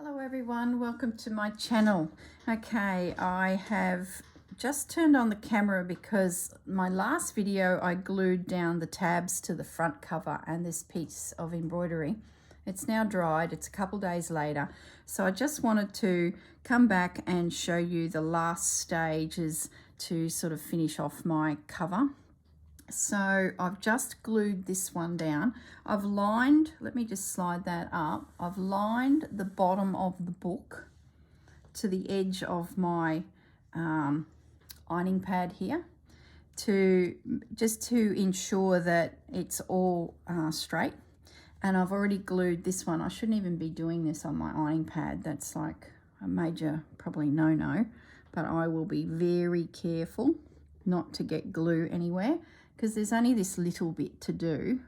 Hello everyone, welcome to my channel. Okay, I have just turned on the camera because my last video I glued down the tabs to the front cover and this piece of embroidery. It's now dried, it's a couple days later, so I just wanted to come back and show you the last stages to sort of finish off my cover. So I've just glued this one down. I've lined, let me just slide that up. I've lined the bottom of the book to the edge of my ironing pad here just to ensure that it's all straight. And I've already glued this one. I shouldn't even be doing this on my ironing pad. That's like a major probably no-no, but I will be very careful not to get glue anywhere, because there's only this little bit to do.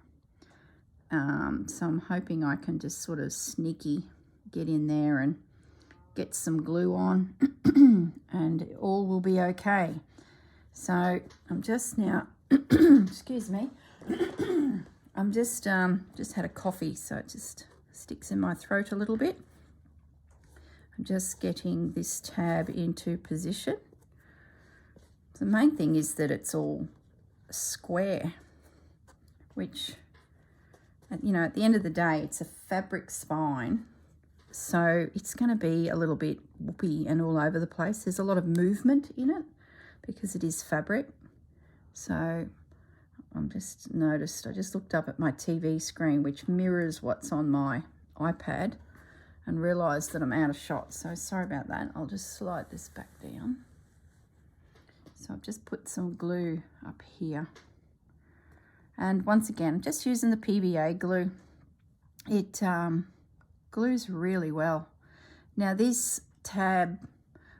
So I'm hoping I can just sort of sneaky get in there and get some glue on and all will be okay. So I'm just now, excuse me, I'm just had a coffee, so it just sticks in my throat a little bit. I'm just getting this tab into position. The main thing is that it's all square, which, you know, at the end of the day, it's a fabric spine, so it's going to be a little bit whoopy and all over the place. There's a lot of movement in it because it is fabric. So I'm just noticed, I just looked up at my TV screen, which mirrors what's on my iPad, and realized that I'm out of shot. So sorry about that. I'll just slide this back down. So I've just put some glue up here. And once again, just using the PVA glue. It glues really well. Now this tab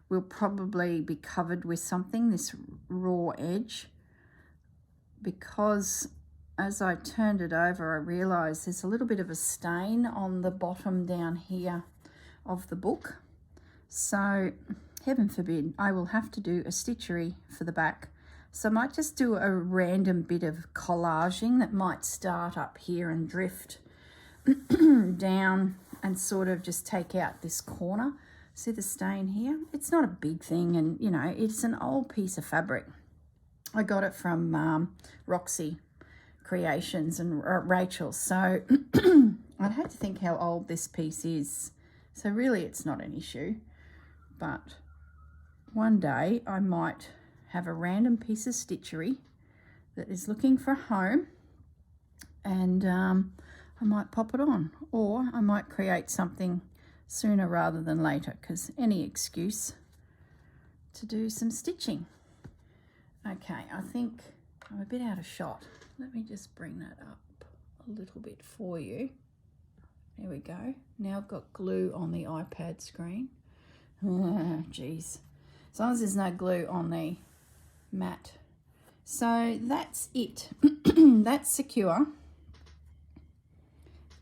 will probably be covered with something, this raw edge, because as I turned it over, I realized there's a little bit of a stain on the bottom down here of the book. So heaven forbid, I will have to do a stitchery for the back. So I might just do a random bit of collaging that might start up here and drift down and sort of just take out this corner. See the stain here? It's not a big thing, and you know, it's an old piece of fabric. I got it from Roxy Creations and Rachel. So I'd have to think how old this piece is. So really it's not an issue, but one day I might have a random piece of stitchery that is looking for a home, and I might pop it on, or I might create something sooner rather than later, because any excuse to do some stitching. Okay, I think I'm a bit out of shot. Let me just bring that up a little bit for you. There we go. Now I've got glue on the iPad screen. Geez. As long as there's no glue on the mat. So that's it. That's secure.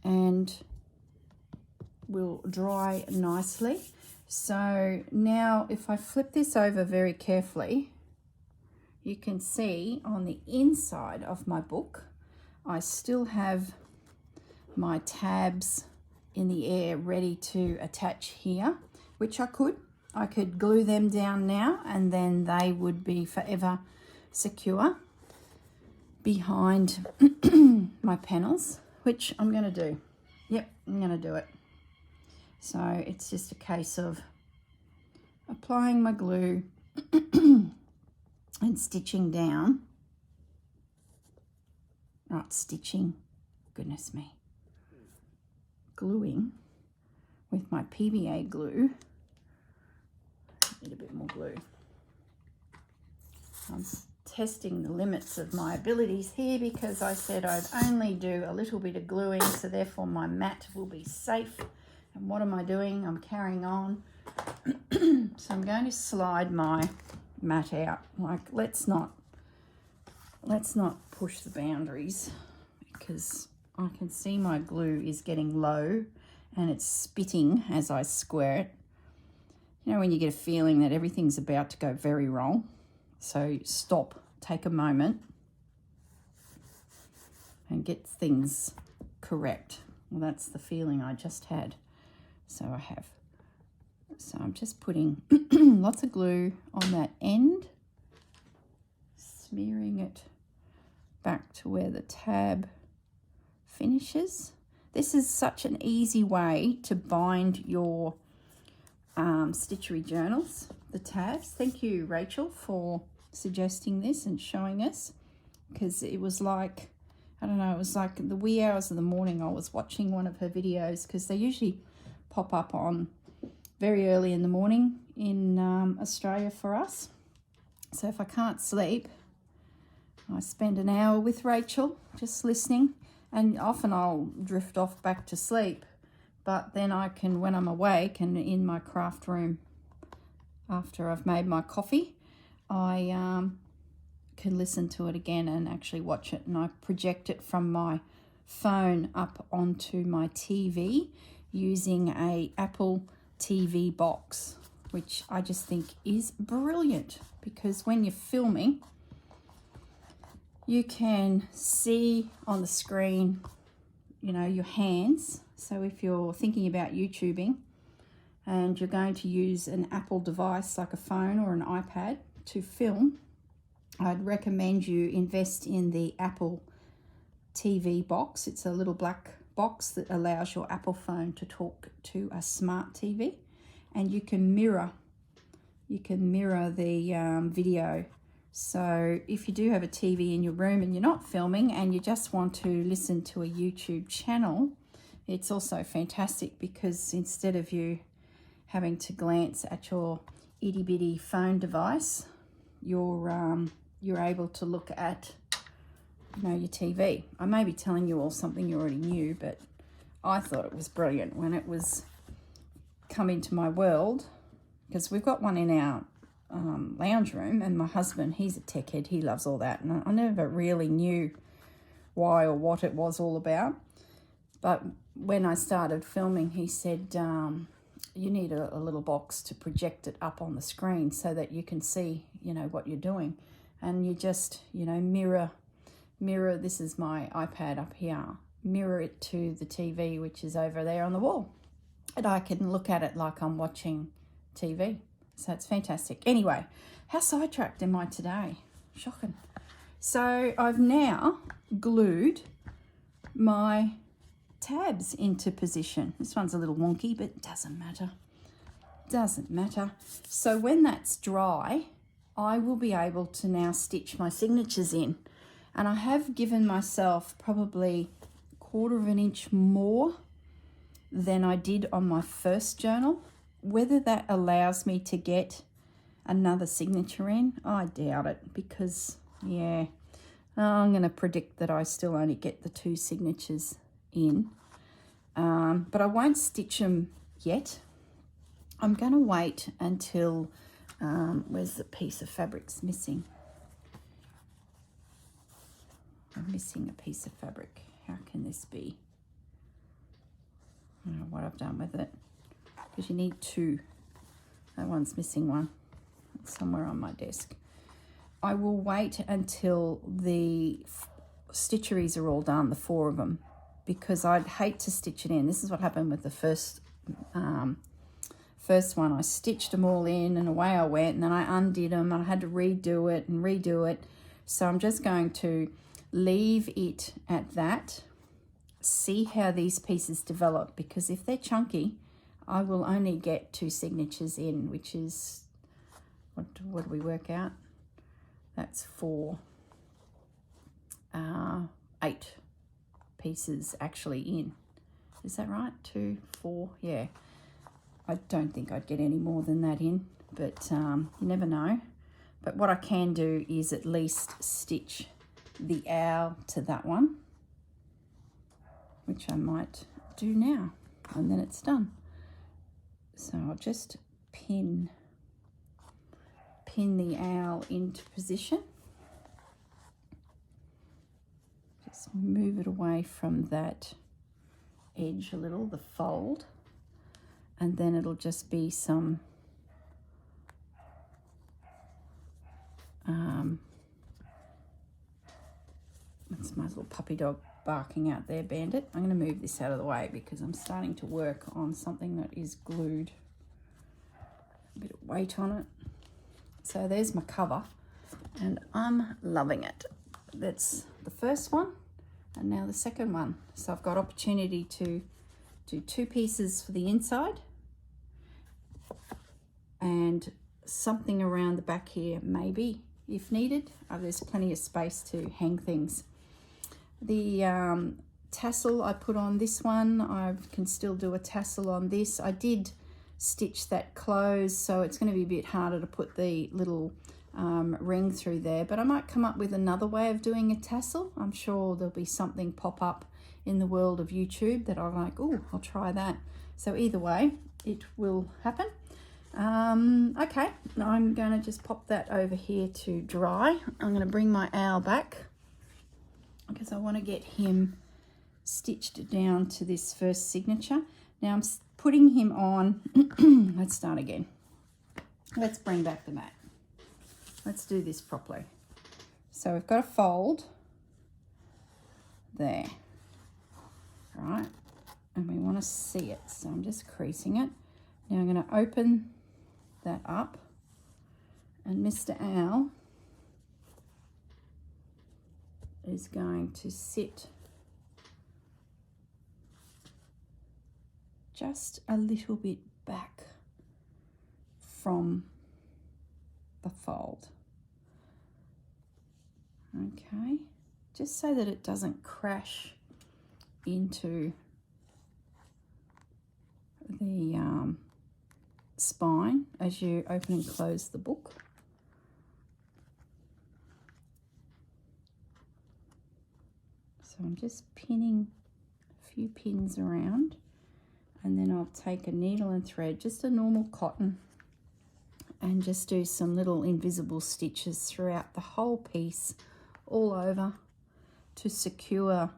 And will dry nicely. So now if I flip this over very carefully, you can see on the inside of my book, I still have my tabs in the air ready to attach here, which I could glue them down now, and then they would be forever secure behind my panels, which I'm going to do. Yep, I'm going to do it. So it's just a case of applying my glue and stitching down. Not stitching, goodness me. Gluing with my PVA glue. Need a bit more glue. I'm testing the limits of my abilities here, because I said I'd only do a little bit of gluing, so therefore my mat will be safe. And what am I doing? I'm carrying on. So I'm going to slide my mat out. Like, let's not push the boundaries, because I can see my glue is getting low and it's spitting as I square it. You know, when you get a feeling that everything's about to go very wrong. So stop, take a moment and get things correct. Well, that's the feeling I just had. So I have So I'm just putting lots of glue on that end, smearing it back to where the tab finishes. This is such an easy way to bind your stitchery journals, the tabs. Thank you, Rachel, for suggesting this and showing us, because it was like, I don't know, it was like the wee hours of the morning I was watching one of her videos, because they usually pop up on very early in the morning in Australia for us. So if I can't sleep, I spend an hour with Rachel just listening, and often I'll drift off back to sleep, but then I can, when I'm awake and in my craft room after I've made my coffee, I can listen to it again and actually watch it, and I project it from my phone up onto my TV using a Apple TV box, which I just think is brilliant, because when you're filming you can see on the screen, you know, your hands. So if you're thinking about YouTubing and you're going to use an Apple device like a phone or an iPad to film, I'd recommend you invest in the Apple TV box. It's a little black box that allows your Apple phone to talk to a smart TV, and you can mirror the video. So if you do have a TV in your room and you're not filming and you just want to listen to a YouTube channel, it's also fantastic, because instead of you having to glance at your itty bitty phone device, you're able to look at, you know, your TV. I may be telling you all something you already knew, but I thought it was brilliant when it was come into my world, because we've got one in our lounge room, and my husband, he's a tech head, he loves all that, and I never really knew why or what it was all about. But when I started filming, he said, you need a little box to project it up on the screen so that you can see, you know, what you're doing, and you just, you know, mirror, this is my iPad up here, mirror it to the TV, which is over there on the wall, and I can look at it like I'm watching TV. So it's fantastic. Anyway, how sidetracked am I today? Shocking. So I've now glued my tabs into position. This one's a little wonky, but it doesn't matter. Doesn't matter. So when that's dry, I will be able to now stitch my signatures in. And I have given myself probably 1/4 of an inch more than I did on my first journal. Whether that allows me to get another signature in, I doubt it, because, yeah, I'm going to predict that I still only get the 2 signatures in. But I won't stitch them yet. I'm going to wait until, where's the piece of fabric's missing? I'm missing a piece of fabric. How can this be? I don't know what I've done with it, because you need 2. That one's missing one. It's somewhere on my desk. I will wait until the stitcheries are all done, the 4 of them, because I'd hate to stitch it in. This is what happened with the first one. I stitched them all in and away I went, and then I undid them and I had to redo it. So I'm just going to leave it at that, see how these pieces develop, because if they're chunky, I will only get 2 signatures in, which is, what do we work out? That's 4, 8 pieces actually in. Is that right? 2, 4, yeah. I don't think I'd get any more than that in, but you never know. But what I can do is at least stitch the owl to that one, which I might do now, and then it's done. So I'll just pin the owl into position. Just move it away from that edge a little, the fold, and then it'll just be some that's my little puppy dog barking out there, Bandit. I'm going to move this out of the way because I'm starting to work on something that is glued. a bit of weight on it. So there's my cover, and I'm loving it. That's the first one, and now the second one. So I've got opportunity to do 2 pieces for the inside and something around the back here, maybe, if needed. There's plenty of space to hang things. The tassel I put on this one, I can still do a tassel on this. I did stitch that close, so it's going to be a bit harder to put the little ring through there, but I might come up with another way of doing a tassel. I'm sure there'll be something pop up in the world of YouTube that I'm like, oh, I'll try that. So either way, it will happen. Okay, I'm going to just pop that over here to dry. I'm going to bring my owl back because I want to get him stitched down to this first signature. Now I'm putting him on. Let's start again. Let's bring back the mat. Let's do this properly. So we've got a fold there, right? And we want to see it. So I'm just creasing it. Now I'm going to open that up, and Mr. Owl is going to sit just a little bit back from the fold. Okay, just so that it doesn't crash into the spine as you open and close the book. So I'm just pinning a few pins around, and then I'll take a needle and thread, just a normal cotton, and just do some little invisible stitches throughout the whole piece, all over, to secure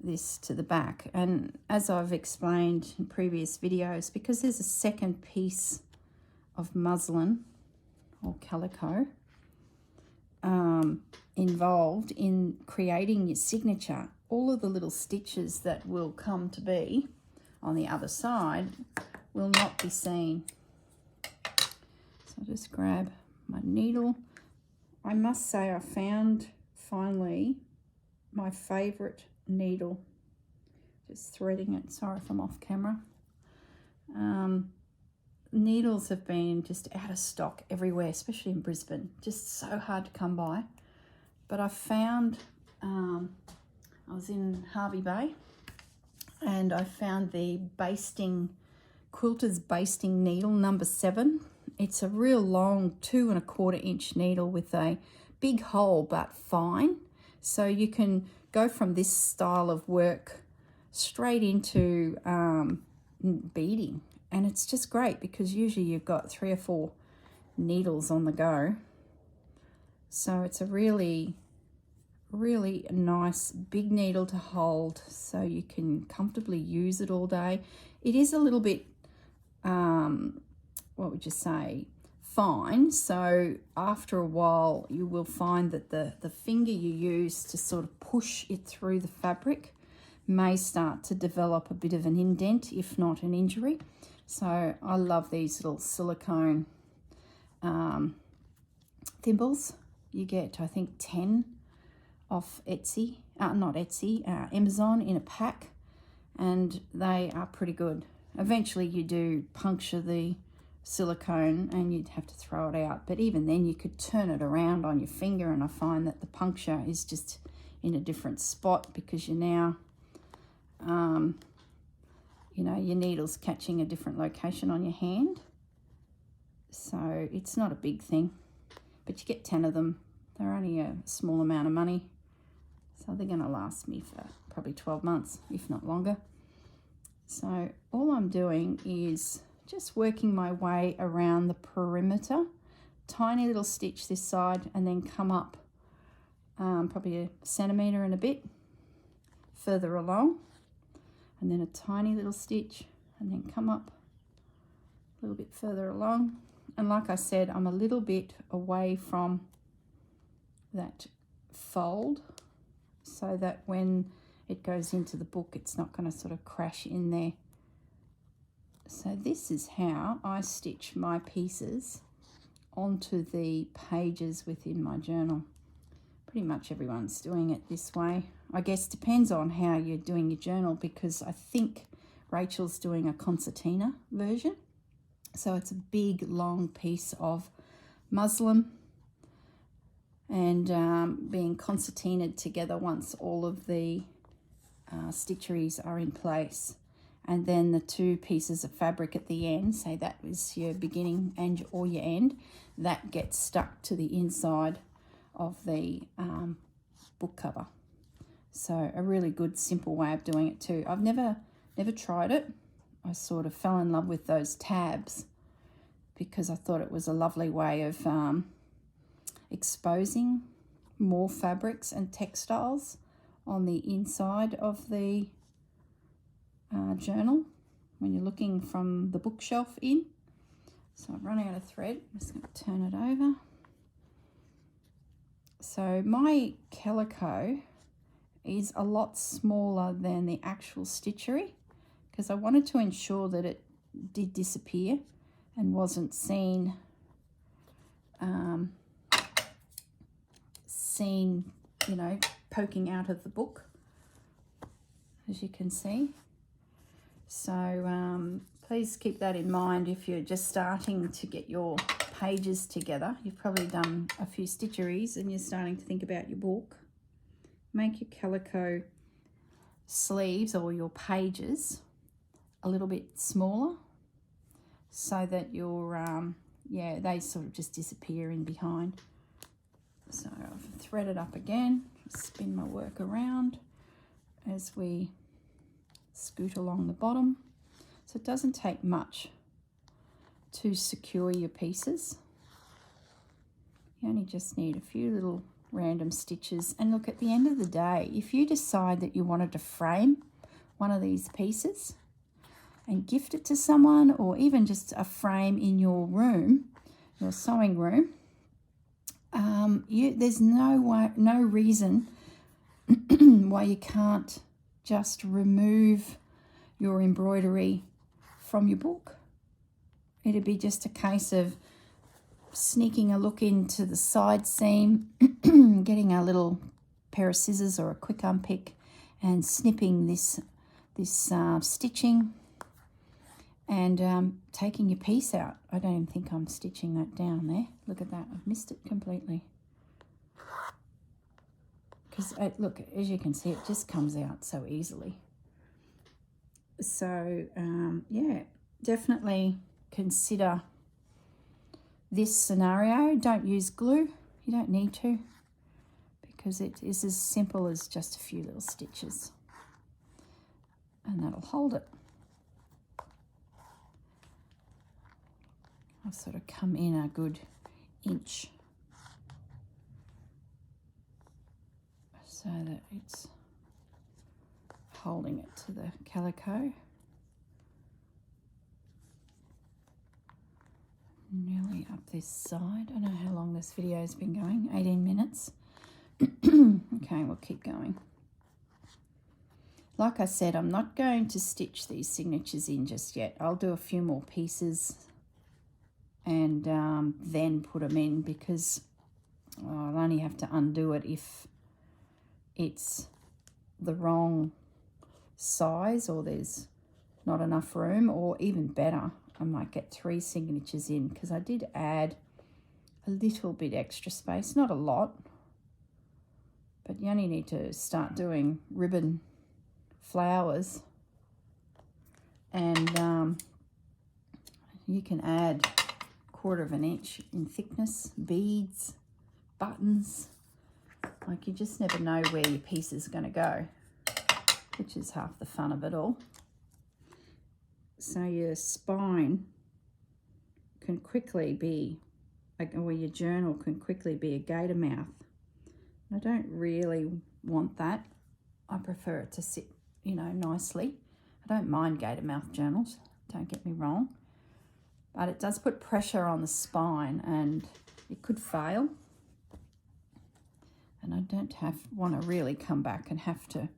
this to the back. And as I've explained in previous videos, because there's a second piece of muslin or calico involved in creating your signature, all of the little stitches that will come to be on the other side will not be seen. So I'll just grab my needle. I must say I found finally my favorite needle. Just threading it. Sorry if I'm off camera. Needles have been just out of stock everywhere, especially in Brisbane. Just so hard to come by. But I found, I was in Hervey Bay, and I found the quilter's basting needle number 7. It's a real long 2 1/4 inch needle with a big hole but fine. So you can go from this style of work straight into beading, and it's just great because usually you've got 3 or 4 needles on the go. So it's a really nice big needle to hold, so you can comfortably use it all day. It is a little bit what would you say, fine, so after a while you will find that the finger you use to sort of push it through the fabric may start to develop a bit of an indent, if not an injury. So I love these little silicone thimbles. You get, I think, 10 off Etsy, Amazon in a pack, and they are pretty good. Eventually you do puncture the silicone and you'd have to throw it out, but even then you could turn it around on your finger, and I find that the puncture is just in a different spot because you're now you know, your needle's catching a different location on your hand. So it's not a big thing, but you get 10 of them. They're only a small amount of money, so they're going to last me for probably 12 months, if not longer. So all I'm doing is just working my way around the perimeter, tiny little stitch this side, and then come up probably a centimetre and a bit further along, and then a tiny little stitch, and then come up a little bit further along. And like I said, I'm a little bit away from that fold so that when it goes into the book, it's not going to sort of crash in there. So this is how I stitch my pieces onto the pages within my journal. Pretty much everyone's doing it this way. I guess depends on how you're doing your journal, because I think Rachel's doing a concertina version. So it's a big long piece of muslin and being concertinaed together once all of the stitcheries are in place. And then the two pieces of fabric at the end, say that is your beginning and or your end, that gets stuck to the inside of the book cover. So a really good simple way of doing it too. I've never tried it. I sort of fell in love with those tabs because I thought it was a lovely way of exposing more fabrics and textiles on the inside of the journal when you're looking from the bookshelf in. So I've run out of thread. I'm just going to turn it over. So my calico is a lot smaller than the actual stitchery because I wanted to ensure that it did disappear and wasn't seen you know, poking out of the book, as you can see. So please keep that in mind if you're just starting to get your pages together. You've probably done a few stitcheries and you're starting to think about your book. Make your calico sleeves or your pages a little bit smaller so that your yeah, they sort of just disappear in behind. So I've threaded up again, spin my work around as we scoot along the bottom. So it doesn't take much to secure your pieces. You only just need a few little random stitches. And look, at the end of the day, if you decide that you wanted to frame one of these pieces and gift it to someone, or even just a frame in your room, your sewing room, there's no reason why you can't just remove your embroidery from your book. It'd be just a case of sneaking a look into the side seam, getting a little pair of scissors or a quick unpick and snipping this stitching and taking your piece out. I don't even think I'm stitching that down there. Look at that, I've missed it completely. Because look, as you can see, it just comes out so easily. So yeah, definitely consider this scenario. Don't use glue, you don't need to, because it is as simple as just a few little stitches and that'll hold it. I'll sort of come in a good inch so that it's holding it to the calico. Nearly up this side. I don't know how long this video has been going, 18 minutes. Okay, we'll keep going. Like I said, I'm not going to stitch these signatures in just yet. I'll do a few more pieces and then put them in, because I'll only have to undo it if it's the wrong size or there's not enough room, or even better, I might get 3 signatures in, because I did add a little bit extra space, not a lot, but you only need to start doing ribbon flowers and you can add 1/4 of an inch in thickness, beads, buttons. Like, you just never know where your piece is going to go, which is half the fun of it all. So your spine can quickly be, or your journal can quickly be a gator mouth. I don't really want that. I prefer it to sit, you know, nicely. I don't mind gator mouth journals, don't get me wrong, but it does put pressure on the spine and it could fail. And I don't want to really come back and have to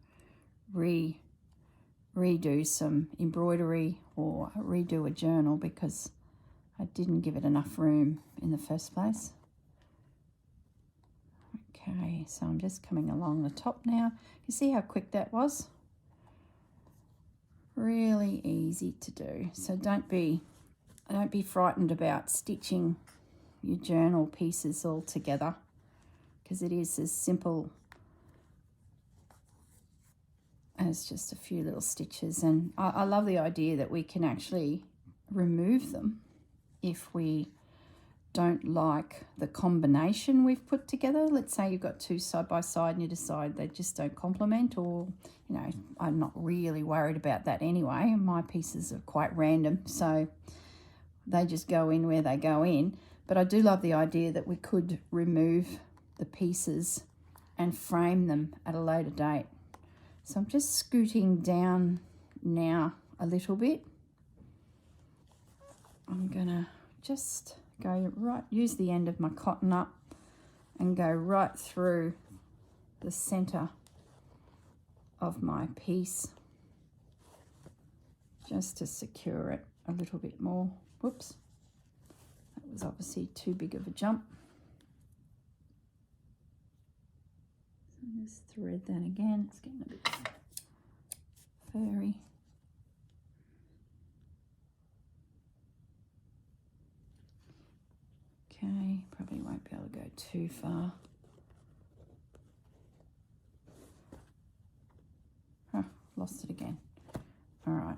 redo some embroidery or redo a journal because I didn't give it enough room in the first place. Okay, so I'm just coming along the top now. You see how quick that was? Really easy to do. So don't be frightened about stitching your journal pieces all together, because it is as simple as just a few little stitches. And I love the idea that we can actually remove them if we don't like the combination we've put together. Let's say you've got two side by side and you decide they just don't complement, or, you know, I'm not really worried about that anyway. My pieces are quite random, so they just go in where they go in. But I do love the idea that we could remove the pieces and frame them at a later date. So I'm just scooting down now a little bit. I'm gonna just go right, use the end of my cotton up and go right through the center of my piece just to secure it a little bit more. Whoops, that was obviously too big of a jump. So just thread that again. It's getting a bit furry. Okay, probably won't be able to go too far. Oh, lost it again. All right.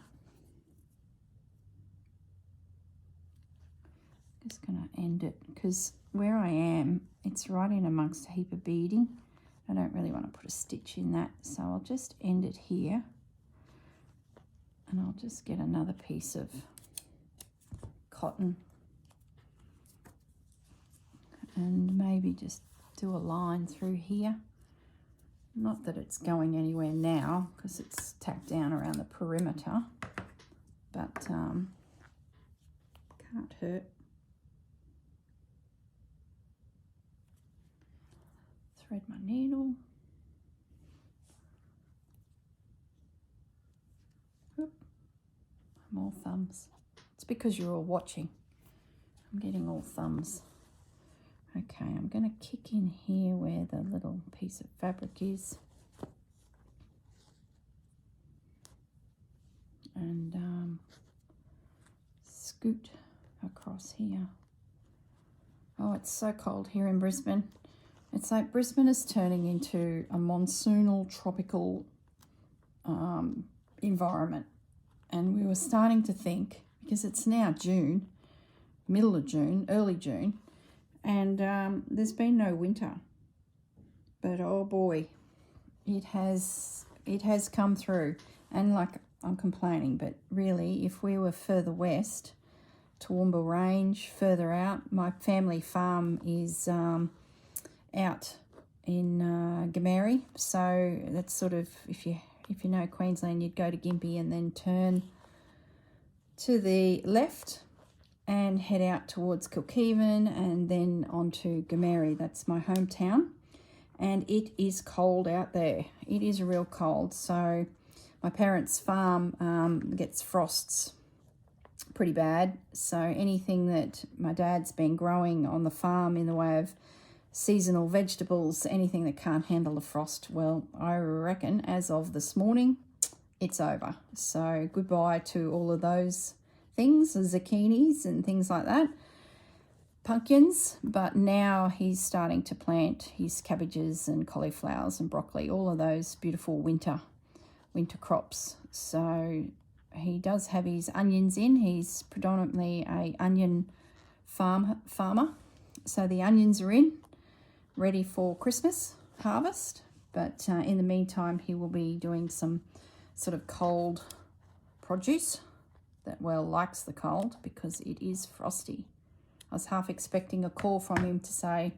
Just gonna end it because where I am, it's right in amongst a heap of beading. I don't really want to put a stitch in that, so I'll just end it here. And I'll just get another piece of cotton and maybe just do a line through here. Not that it's going anywhere now because it's tacked down around the perimeter, but can't hurt. Thread my needle. Oop. More thumbs. It's because you're all watching. I'm getting all thumbs. Okay, I'm going to kick in here where the little piece of fabric is. And scoot across here. Oh, it's so cold here in Brisbane. It's like Brisbane is turning into a monsoonal tropical environment. And we were starting to think, because it's now June, middle of June, early June, and there's been no winter. But oh boy, it has come through. And like, I'm complaining, but really, if we were further west, Toowoomba Range, further out, my family farm is out in Gameri. So that's sort of, if you know Queensland, you'd go to Gympie and then turn to the left and head out towards Kilkeevan and then on to Gameri. That's my hometown. And it is cold out there. It is real cold. So my parents' farm gets frosts pretty bad. So anything that my dad's been growing on the farm in the way of seasonal vegetables, anything that can't handle the frost, well, I reckon as of this morning, it's over. So goodbye to all of those things, zucchinis and things like that, pumpkins. But now he's starting to plant his cabbages and cauliflowers and broccoli, all of those beautiful winter crops. So he does have his onions in. He's predominantly a onion farmer. So the onions are in, ready for Christmas harvest. But in the meantime, he will be doing some sort of cold produce that well likes the cold because it is frosty. I was half expecting a call from him to say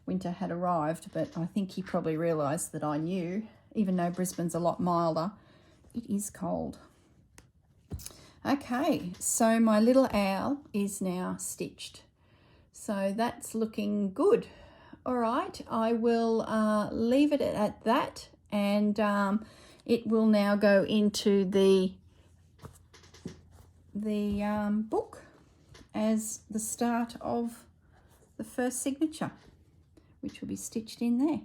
winter had arrived, but I think he probably realised that I knew, even though Brisbane's a lot milder, it is cold. Okay, so my little owl is now stitched. So that's looking good. All right, I will leave it at that. And it will now go into the book as the start of the first signature, which will be stitched in there.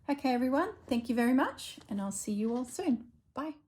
Okay everyone, thank you very much, and I'll see you all soon. Bye.